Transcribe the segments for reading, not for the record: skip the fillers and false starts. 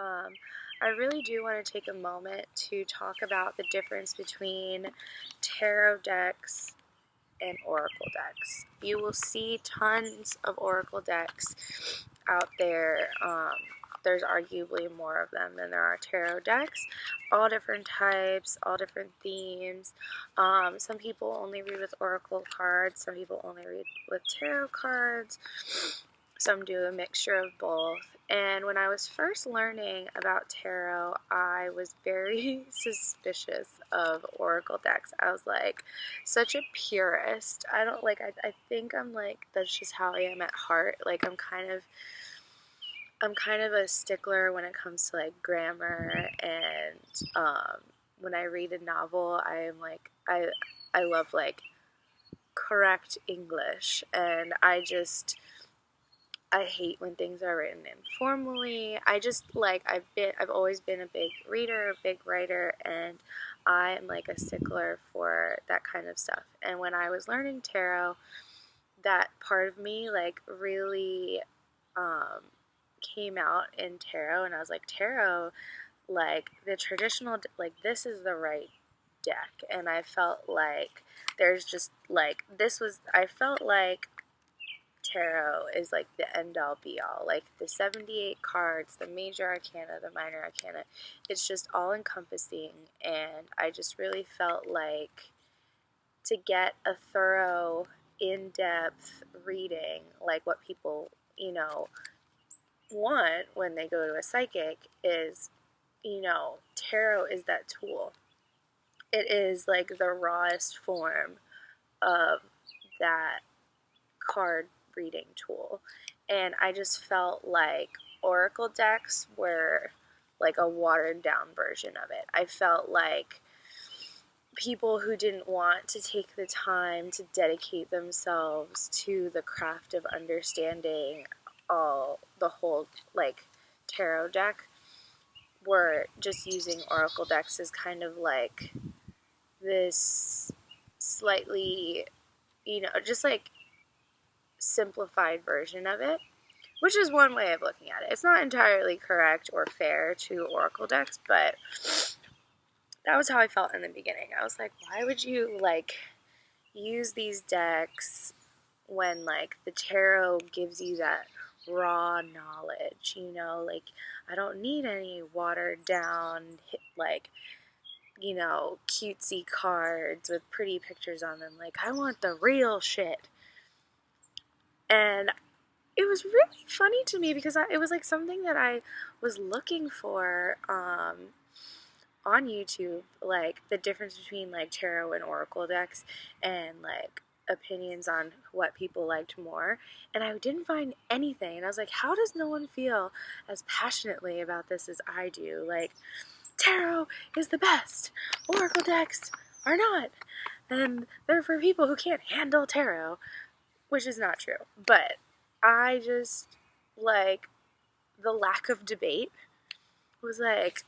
Um, I really do want to take a moment to talk about the difference between tarot decks and oracle decks. You will see tons of oracle decks out there. There's arguably more of them than there are tarot decks. All different types, all different themes. Some people only read with oracle cards. Some people only read with tarot cards. Some do a mixture of both. And when I was first learning about tarot, I was very suspicious of oracle decks. I was like, such a purist. I think I'm like, that's just how I am at heart. Like, I'm kind of a stickler when it comes to like grammar, and when I read a novel, I am like, I love like correct English, and I hate when things are written informally. I've always been a big reader, a big writer, and I am like a stickler for that kind of stuff. And when I was learning tarot, that part of me like really came out in tarot, and I was like, tarot, like the traditional, like this is the right deck. And I felt like there's just like, I felt like tarot is like the end all be all, like the 78 cards, the major arcana, the minor arcana, it's just all encompassing. And I just really felt like to get a thorough, in-depth reading, like what people, want when they go to a psychic, is, tarot is that tool. It is like the rawest form of that card reading tool. And I just felt like oracle decks were like a watered down version of it. I felt like people who didn't want to take the time to dedicate themselves to the craft of understanding the whole like tarot deck were just using oracle decks as kind of like this slightly, just like simplified version of it, which is one way of looking at it. It's not entirely correct or fair to oracle decks, but that was how I felt in the beginning. I was like, why would you like use these decks when like the tarot gives you that raw knowledge, like I don't need any watered down like cutesy cards with pretty pictures on them. Like, I want the real shit. And it was really funny to me because it was like something that I was looking for on YouTube, like the difference between like tarot and oracle decks, and like opinions on what people liked more. And I didn't find anything. And I was like, how does no one feel as passionately about this as I do? Like, tarot is the best. Oracle decks are not. And they're for people who can't handle tarot, which is not true. But I just, like, the lack of debate was, like,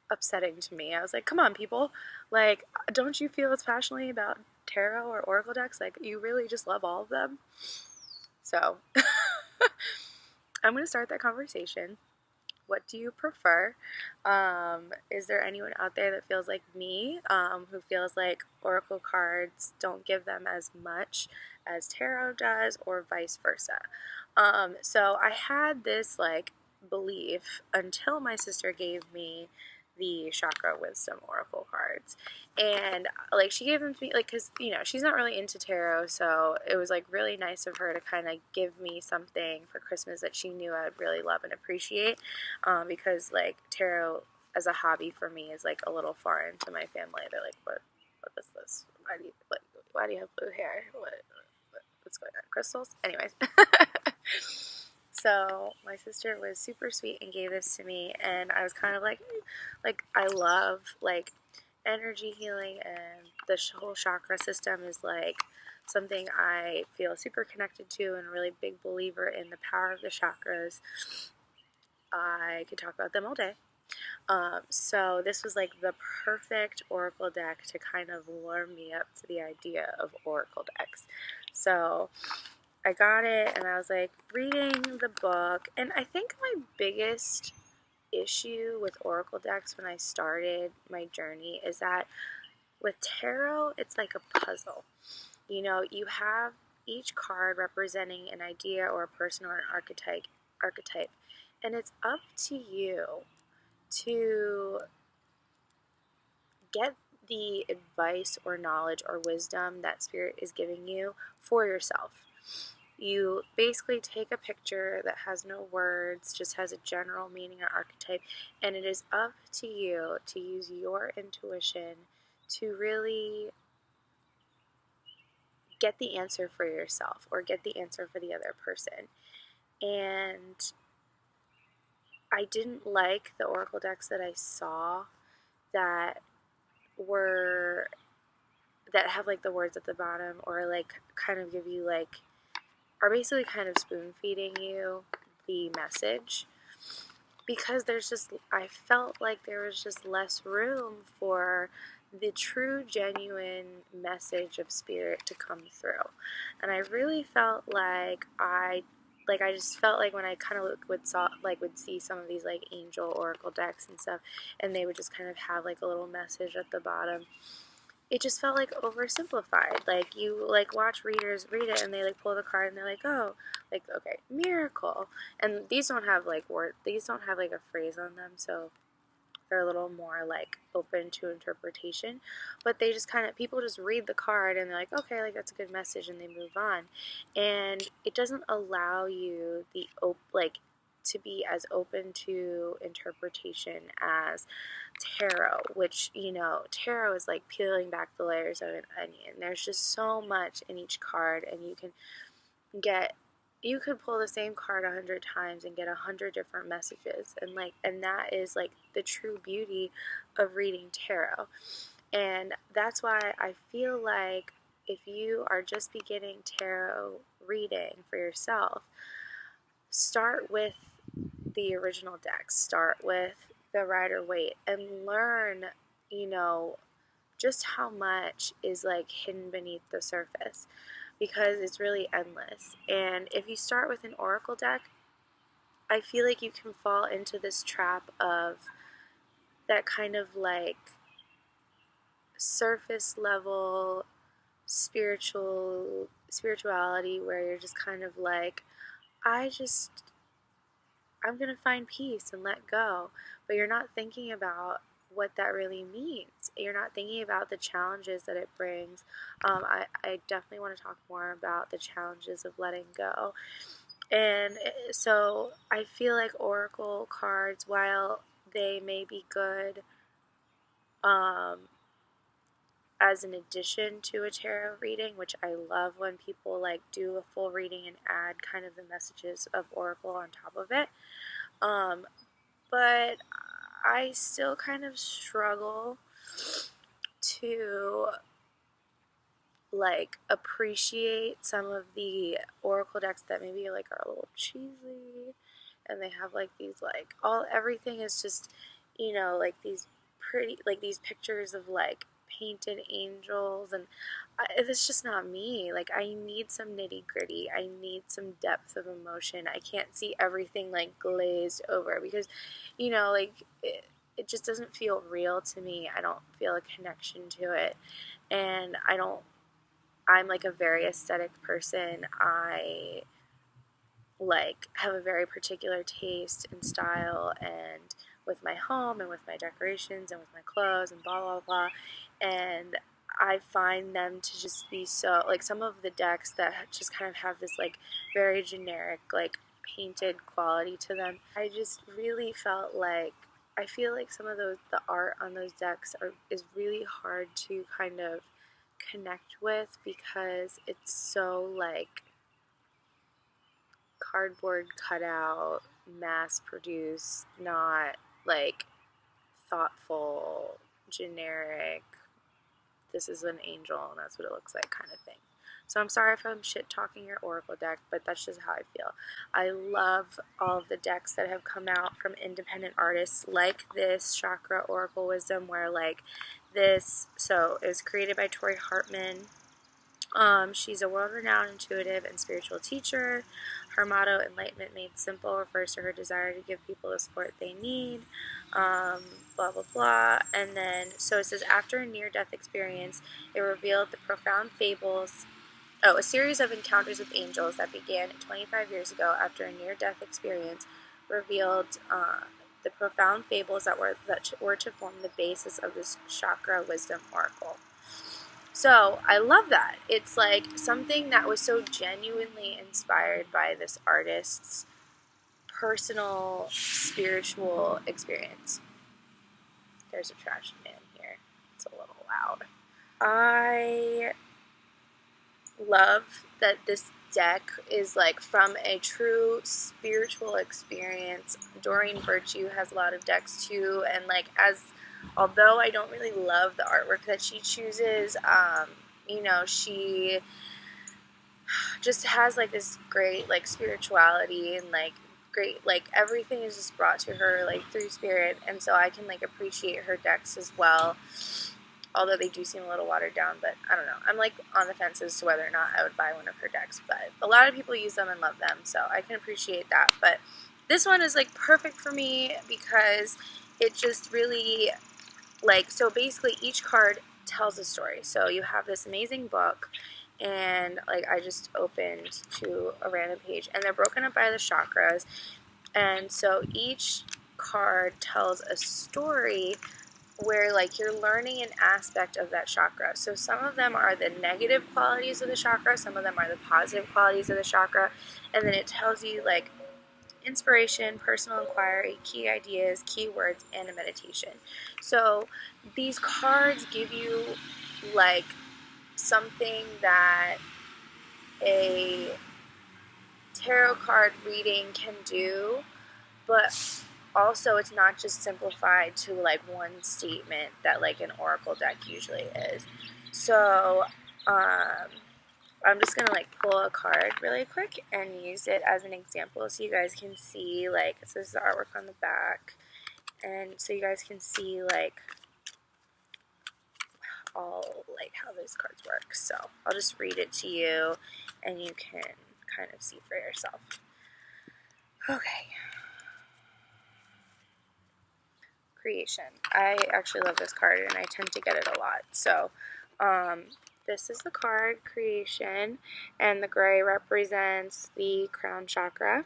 upsetting to me. I was like, come on, people. Like, don't you feel as passionately about tarot or oracle decks? Like, you really just love all of them? So, I'm going to start that conversation. What do you prefer? Is there anyone out there that feels like me, who feels like oracle cards don't give them as much as tarot does, or vice versa? So I had this like belief until my sister gave me the Chakra Wisdom Oracle cards. And like she gave them to me like because she's not really into tarot, so it was like really nice of her to kind of give me something for Christmas that she knew I would really love and appreciate, because like tarot as a hobby for me is like a little foreign to my family. They're like, what is this? Why do you have blue hair? What's going on? Crystals? Anyways. So my sister was super sweet and gave this to me, and I was kind of like I love like energy healing, and the whole chakra system is like something I feel super connected to, and a really big believer in the power of the chakras. I could talk about them all day. So this was like the perfect oracle deck to kind of warm me up to the idea of oracle decks. So I got it, and I was like reading the book, and I think my biggest issue with Oracle decks when I started my journey is that with tarot, it's like a puzzle. You know, you have each card representing an idea or a person or an archetype, and it's up to you to get the advice or knowledge or wisdom that Spirit is giving you for yourself. You basically take a picture that has no words, just has a general meaning or archetype, and it is up to you to use your intuition to really get the answer for yourself or get the answer for the other person. And I didn't like the Oracle decks that I saw that have like the words at the bottom, or like kind of give you like, are basically kind of spoon feeding you the message, because I felt like there was just less room for the true, genuine message of Spirit to come through. And I really felt like I just felt like when I kind of would see some of these like angel oracle decks and stuff, and they would just kind of have like a little message at the bottom, it just felt like oversimplified. Like you like watch readers read it and they like pull the card and they're like, oh, like, okay, miracle. And these don't have like a phrase on them, so they're a little more like open to interpretation. But they just people just read the card and they're like, okay, like that's a good message, and they move on. And it doesn't allow you to be as open to interpretation as tarot, which, you know, tarot is like peeling back the layers of an onion. There's just so much in each card, and you could pull the same card 100 times and get 100 different messages, and that is like the true beauty of reading tarot. And that's why I feel like if you are just beginning tarot reading for yourself, start with the original decks, start with the Rider-Waite, and learn, you know, just how much is like hidden beneath the surface, because it's really endless. And if you start with an oracle deck, I feel like you can fall into this trap of that kind of like surface level spirituality, where you're just kind of like, I'm going to find peace and let go. But you're not thinking about what that really means. You're not thinking about the challenges that it brings. I definitely want to talk more about the challenges of letting go. And so I feel like oracle cards, while they may be good as an addition to a tarot reading, which I love when people like do a full reading and add kind of the messages of oracle on top of it. But I still kind of struggle to like appreciate some of the oracle decks that maybe like are a little cheesy, and they have like these like everything is just, you know, like these pretty, like these pictures of like painted angels, and it's just not me. Like, I need some nitty gritty. I need some depth of emotion. I can't see everything like glazed over, because, you know, like it just doesn't feel real to me. I don't feel a connection to it, and I'm like a very aesthetic person. I like have a very particular taste and style, and with my home and with my decorations and with my clothes and blah blah blah. And I find them to just be so, like, some of the decks that just kind of have this like very generic like painted quality to them. I just really felt like, I feel like some of the art on those decks is really hard to kind of connect with, because it's so like cardboard cutout, mass produced, not like thoughtful, generic, this is an angel and that's what it looks like kind of thing. So I'm sorry if I'm shit talking your oracle deck, but that's just how I feel. I love all of the decks that have come out from independent artists, like this Chakra Oracle Wisdom, where like this, so it was created by Tori Hartman. She's a world-renowned intuitive and spiritual teacher. Her motto, Enlightenment Made Simple, refers to her desire to give people the support they need, blah, blah, blah. And then, so it says, after a near-death experience, it revealed the profound fables. Oh, a series of encounters with angels that began 25 years ago after a near-death experience revealed the profound fables that were to form the basis of this Chakra Wisdom Oracle. So I love that. It's like something that was so genuinely inspired by this artist's personal spiritual experience. There's a trash man here. It's a little loud. I love that this deck is like from a true spiritual experience. Doreen Virtue has a lot of decks too, and like although I don't really love the artwork that she chooses, you know, she just has like this great like spirituality and like great, like everything is just brought to her like through spirit, and so I can like appreciate her decks as well. Although they do seem a little watered down, but I don't know. I'm like on the fence as to whether or not I would buy one of her decks, but a lot of people use them and love them, so I can appreciate that. But this one is like perfect for me because it just really like, so basically each card tells a story. So you have this amazing book, and like I just opened to a random page, and they're broken up by the chakras, and so each card tells a story where like you're learning an aspect of that chakra. So some of them are the negative qualities of the chakra, some of them are the positive qualities of the chakra, and then it tells you like inspiration, personal inquiry, key ideas, keywords, and a meditation. So these cards give you like something that a tarot card reading can do, but also it's not just simplified to like one statement that like an oracle deck usually is. So I'm just gonna like pull a card really quick and use it as an example so you guys can see, like, so this is the artwork on the back, and so you guys can see like all like how those cards work. So I'll just read it to you and you can kind of see for yourself. Okay. Creation. I actually love this card and I tend to get it a lot. So this is the card, Creation, and the gray represents the crown chakra.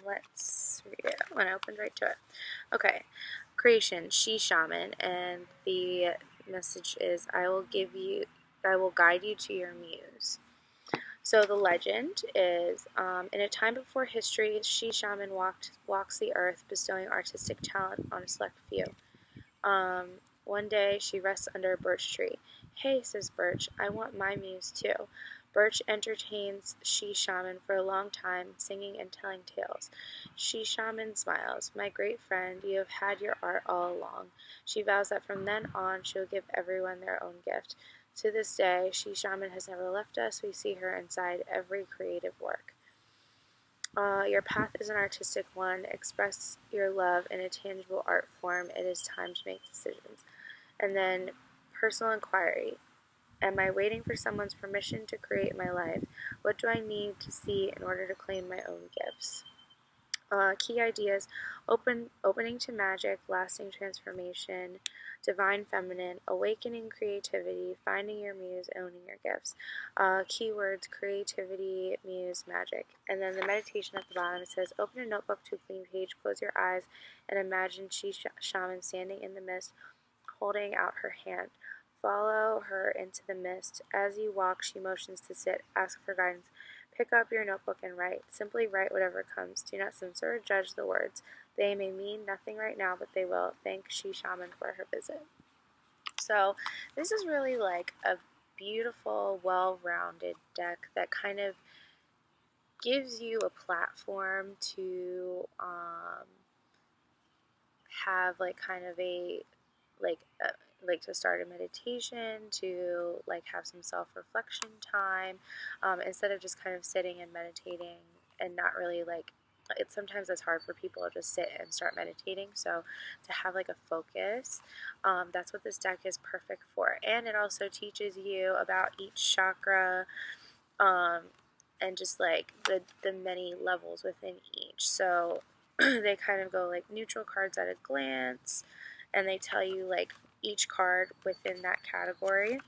Let's read it when I opened right to it. Okay, Creation, she shaman, and the message is, I will guide you to your muse. So the legend is, in a time before history, she shaman walks the earth, bestowing artistic talent on a select few. One day, she rests under a birch tree. Hey, says Birch, I want my muse too. Birch entertains she shaman for a long time, singing and telling tales. She shaman smiles. My great friend, you have had your art all along. She vows that from then on, she'll give everyone their own gift. To this day, she shaman has never left us. We see her inside every creative work. Your path is an artistic one. Express your love in a tangible art form. It is time to make decisions. And then personal inquiry. Am I waiting for someone's permission to create my life? What do I need to see in order to claim my own gifts? Key ideas: opening to magic, lasting transformation, divine feminine, awakening creativity, finding your muse, owning your gifts. Keywords: creativity, muse, magic. And then the meditation at the bottom, it says, open a notebook to a clean page, close your eyes, and imagine she shaman standing in the mist, holding out her hand. Follow her into the mist. As you walk, she motions to sit. Ask for guidance. Pick up your notebook and write. Simply write whatever comes. Do not censor or judge the words. They may mean nothing right now, but they will. Thank she shaman for her visit. So this is really like a beautiful, well-rounded deck that kind of gives you a platform to have like kind of a like to start a meditation, to like have some self-reflection time, instead of just kind of sitting and meditating and not really like, sometimes it's hard for people to just sit and start meditating, so to have like a focus, that's what this deck is perfect for. And it also teaches you about each chakra, and just like the many levels within each. So they kind of go like neutral cards at a glance, and they tell you like each card within that category.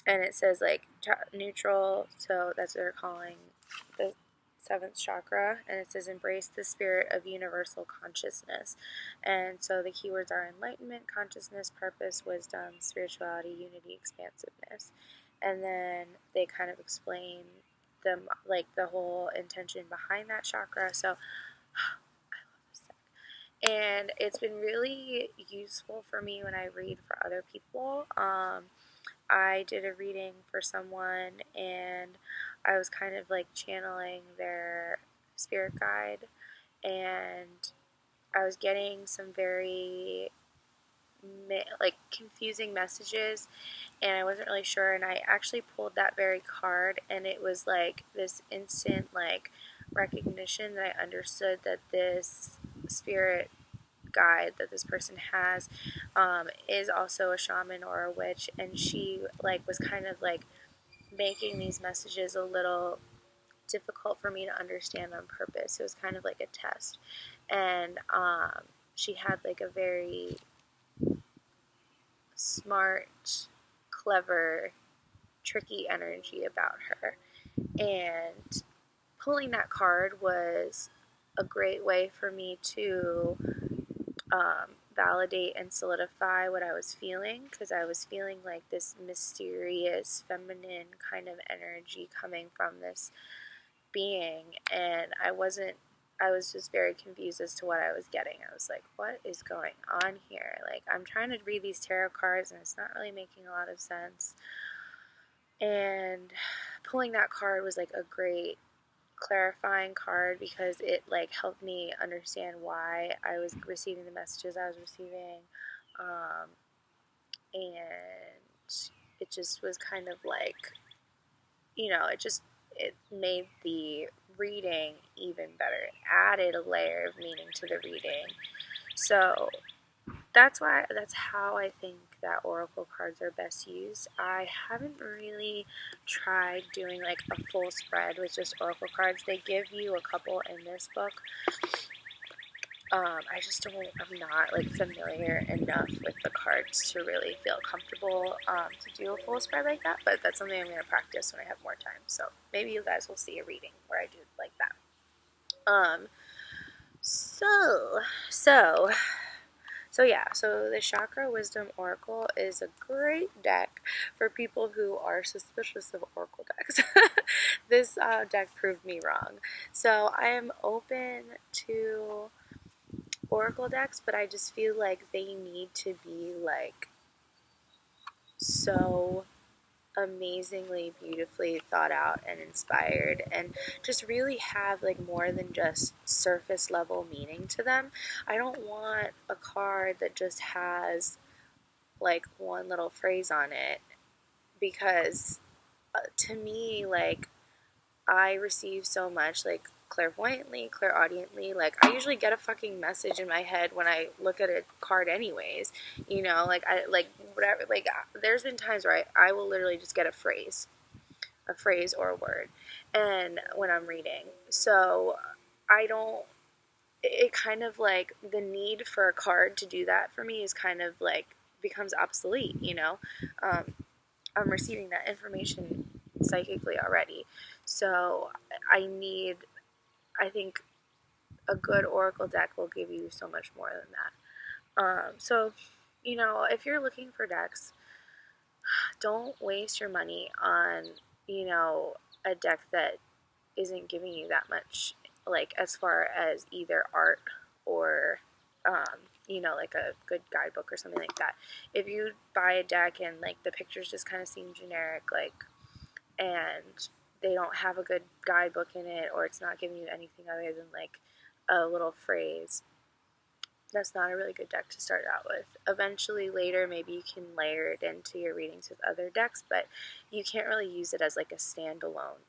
And it says like neutral, so that's what they're calling the seventh chakra, and it says embrace the spirit of universal consciousness. And so the keywords are enlightenment, consciousness, purpose, wisdom, spirituality, unity, expansiveness. And then they kind of explain them like the whole intention behind that chakra. So I love this deck, and it's been really useful for me when I read for other people. I did a reading for someone, and I was kind of like channeling their spirit guide, and I was getting some very like confusing messages, and I wasn't really sure, and I actually pulled that very card, and it was like this instant like recognition that I understood that this spirit guide that this person has is also a shaman or a witch, and she like was kind of like making these messages a little difficult for me to understand on purpose. It was kind of like a test, and she had like a very smart, clever, tricky energy about her, and pulling that card was a great way for me to validate and solidify what I was feeling, because I was feeling like this mysterious feminine kind of energy coming from this being, and I was just very confused as to what I was getting. I was like, what is going on here? Like, I'm trying to read these tarot cards and it's not really making a lot of sense. And pulling that card was like a great clarifying card, because it like helped me understand why I was receiving the messages I was receiving, and it just was kind of like, it made the reading even better. It added a layer of meaning to the reading. So that's how I think that oracle cards are best used. I haven't really tried doing like a full spread with just oracle cards. They give you a couple in this book. I'm not like familiar enough with the cards to really feel comfortable to do a full spread like that, but that's something I'm going to practice when I have more time. So maybe you guys will see a reading where I do like that. So the Chakra Wisdom Oracle is a great deck for people who are suspicious of oracle decks. This deck proved me wrong. So I am open to oracle decks, but I just feel like they need to be like so amazingly beautifully thought out and inspired, and just really have like more than just surface level meaning to them. I don't want a card that just has like one little phrase on it, because to me, like, I receive so much like clairvoyantly, clairaudiently. Like, I usually get a fucking message in my head when I look at a card anyways, like I like whatever, like there's been times where I will literally just get a phrase or a word, and when I'm reading. So I don't, it kind of like the need for a card to do that for me is kind of like becomes obsolete. I'm receiving that information psychically already, so I think a good oracle deck will give you so much more than that. If you're looking for decks, don't waste your money on a deck that isn't giving you that much, like as far as either art or like a good guidebook or something like that. If you buy a deck and like the pictures just kind of seem generic, like, and they don't have a good guidebook in it, or it's not giving you anything other than like a little phrase, that's not a really good deck to start out with. Eventually later maybe you can layer it into your readings with other decks, but you can't really use it as like a standalone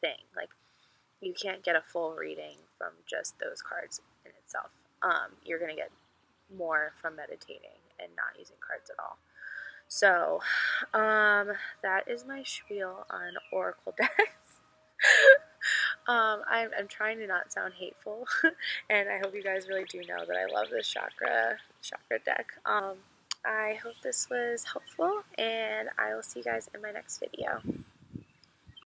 thing. Like, you can't get a full reading from just those cards in itself. You're going to get more from meditating and not using cards at all. So, that is my spiel on oracle decks. I'm trying to not sound hateful, and I hope you guys really do know that I love this chakra deck. I hope this was helpful, and I will see you guys in my next video.